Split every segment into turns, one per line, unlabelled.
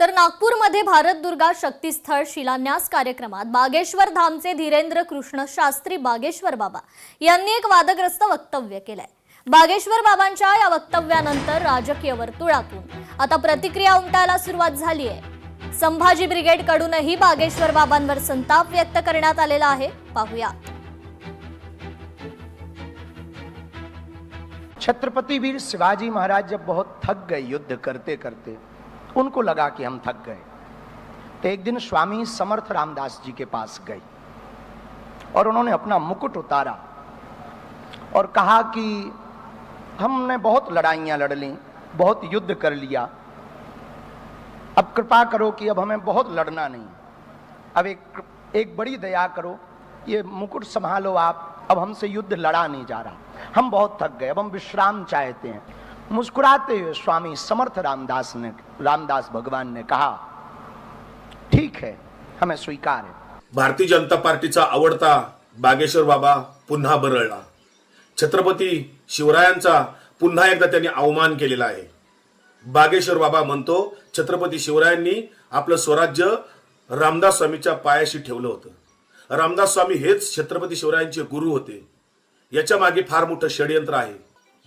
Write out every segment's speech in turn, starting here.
तर नागपूरमध्ये भारत दुर्गा शक्तीस्थळ शिलान्यास कार्यक्रमात बागेश्वर धामचे धीरेंद्र कृष्ण शास्त्री बागेश्वर बाबा यांनी एक वादग्रस्त वक्तव्य केलंय। बागेश्वर बाबांच्या या वक्तव्यानंतर राजकीय वर्तुळातून आता प्रतिक्रिया उमटायला सुरुवात झाली आहे। संभाजी ब्रिगेड कडूनही बागेश्वर बाबांवर संताप व्यक्त करण्यात आलेला आहे। पाहूया।
छत्रपति वीर शिवाजी महाराज जब बहुत थक गए युद्ध करते करते, उनको लगा कि हम थक गए, तो एक दिन स्वामी समर्थ रामदास जी के पास गए और उन्होंने अपना मुकुट उतारा और कहा कि हमने बहुत लड़ाइयां लड़ ली, बहुत युद्ध कर लिया, अब कृपा करो कि अब हमें बहुत लड़ना नहीं, अब एक बड़ी दया करो, ये मुकुट संभालो आप, अब हमसे युद्ध लड़ा नहीं जा रहा, हम बहुत थक गए, अब हम विश्राम चाहते हैं। मुस्कुराते हुए स्वामी समर्थ रामदास भगवान ने कहा, ठीक है, हमें स्वीकार है।
भारतीय जनता पार्टीचा आवडता बागेश्वर बाबा पुन्हा बरळला। छत्रपती शिवरायांचा पुन्हा एकदा त्यांनी अवमान केलेला आहे। बागेश्वर बाबा म्हणतो, छत्रपती शिवरायांनी आपलं स्वराज्य रामदास स्वामीच्या पायाशी ठेवलं होतं। रामदास स्वामी हेच छत्रपती शिवरायांचे गुरु होते। याच्या मागे फार मोठं षडयंत्र आहे।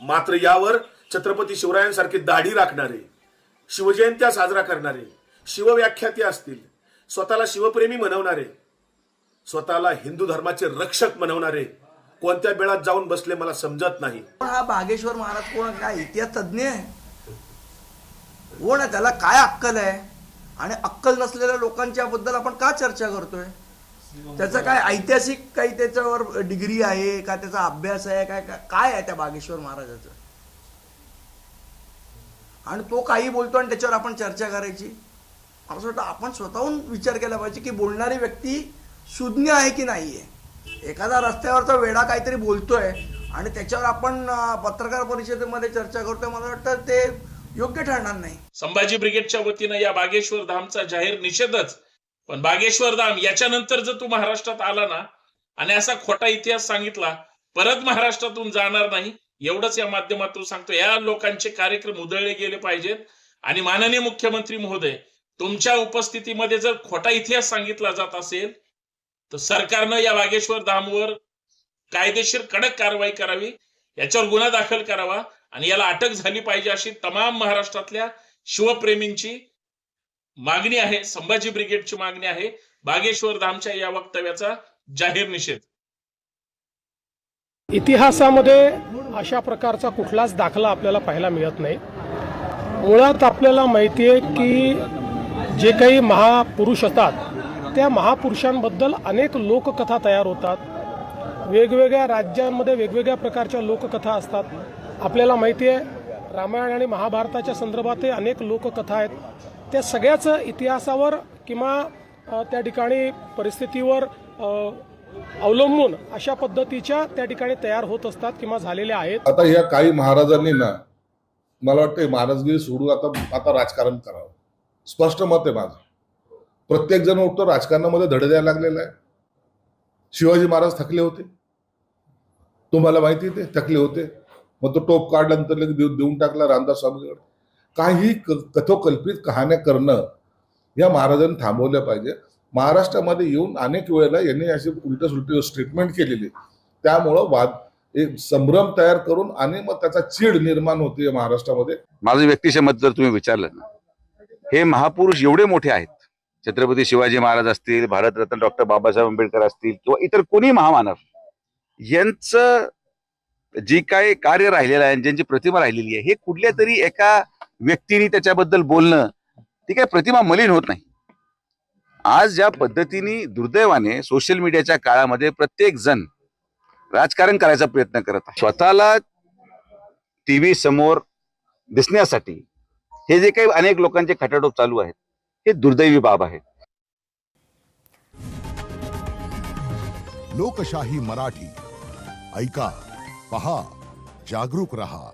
मात्र यावर छत्रपती शिवरायांसारखे दाढी राखणारे, शिवजयंत्या साजरा करणारे, शिवव्याख्याते असतील, स्वतःला शिवप्रेमी म्हणवणारे, स्वतःला हिंदू धर्माचे रक्षक म्हणवणारे कोणत्या बेळात जाऊन बसले मला समजत नाही।
हा बागेश्वर महाराज कोण, काय इतिहास तज्ञ आहे? कोण आहे? त्याला काय अक्कल आहे? आणि अक्कल नसलेल्या लोकांच्या बद्दल आपण का चर्चा करतोय? त्याचा काय ऐतिहासिक काही त्याच्यावर डिग्री आहे का, त्याचा अभ्यास आहे काय, काय आहे त्या बागेश्वर महाराजाचं? आणि तो काही बोलतो आणि त्याच्यावर आपण चर्चा करायची? मला असं वाटतं आपण स्वतःहून विचार केला पाहिजे की बोलणारी व्यक्ती सुज्ञ आहे की नाहीये। एखादा रस्त्यावरचा वेडा काहीतरी बोलतोय आणि त्याच्यावर आपण पत्रकार परिषदेमध्ये चर्चा करतोय, मला वाटतं ते योग्य ठरणार नाही।
संभाजी ब्रिगेडच्या वतीनं या बागेश्वर धामचा जाहीर निषेधच। पण बागेश्वर धाम याच्यानंतर जर तू महाराष्ट्रात आला ना आणि असा खोटा इतिहास सांगितला, परत महाराष्ट्रातून जाणार नाही, एवढंच या माध्यमातून सांगतो। या लोकांचे कार्यक्रम उधळले गेले पाहिजेत आणि माननीय मुख्यमंत्री महोदय, तुमच्या उपस्थितीमध्ये जर खोटा इतिहास सांगितला जात असेल तर सरकारनं या बागेश्वर धामवर कायदेशीर कडक कारवाई करावी, याच्यावर गुन्हा दाखल करावा आणि याला अटक झाली पाहिजे, अशी तमाम महाराष्ट्रातल्या शिवप्रेमींची मागणी आहे। संभाजी ब्रिगेडची मागणी आहे। बागेश्वर धामच्या या वक्तव्याचा जाहीर निषेध।
इतिहासामध्ये अशा प्रकारचा कुठलाच दाखला आपल्याला पाहायला मिळत नाही। मुळात आपल्याला माहिती आहे की जे काही महापुरुष असतात त्या महापुरुषांबद्दल अनेक लोककथा तयार होतात। वेगवेगळ्या राज्यांमध्ये वेगवेगळ्या प्रकारच्या लोककथा असतात। आपल्याला माहिती आहे रामायण आणि महाभारताच्या संदर्भात अनेक लोककथा आहेत। त्या सगळ्याच इतिहासावर किंवा त्या ठिकाणी परिस्थितीवर अवलंबून अशा पद्धतीच्या त्या ठिकाणी तयार होत असतात किंवा झालेल्या आहेत।
आता या काही महाराजांनी ना, मला वाटतं महाराजगिरी सोडून आता राजकारण करावं, स्पष्ट मत आहे माझं। प्रत्येक जण उठतो राजकारणामध्ये धडे द्यायला लागलेला आहे। शिवाजी महाराज थकले होते, तुम्हाला माहिती ते थकले होते, मग तो टोप काढल्यानंतर लगेच देऊन टाकला रामदास स्वामीकडे। काही कथोकल्पित कहाण्या करणं या महाराजांनी थांबवल्या पाहिजे। महाराष्ट्रामध्ये येऊन अनेक वेळेला यांनी अशी उलट सुलटी स्टेटमेंट केलेली, त्यामुळं एक संभ्रम तयार करून आणि मग त्याचा चीड निर्माण होते महाराष्ट्रामध्ये।
माझं व्यक्तिशः मत जर तुम्ही विचारलं ना, हे महापुरुष एवढे मोठे आहेत, छत्रपती शिवाजी महाराज असतील, भारतरत्न डॉक्टर बाबासाहेब आंबेडकर असतील किंवा इतर कोणी महामानव, यांचं जी काय कार्य राहिलेलं आहे, ज्यांची प्रतिमा राहिलेली आहे, हे कुठल्या तरी एका व्यक्तीने त्याच्याबद्दल बोलणं, ती काय प्रतिमा मलिन होत नाही। आज ज्या पद्धतीने दुर्दैवाने सोशल मीडियाच्या काळामध्ये प्रत्येक जण राजकारण करायचा प्रयत्न करत आहे, स्वतःला टीव्ही समोर दिसण्यासाठी हे जे काही अनेक लोकांचे खटाटोप चालू आहेत, हे दुर्दैवी बाब आहे।
लोकशाही मराठी ऐका, पहा, जागरूक रहा।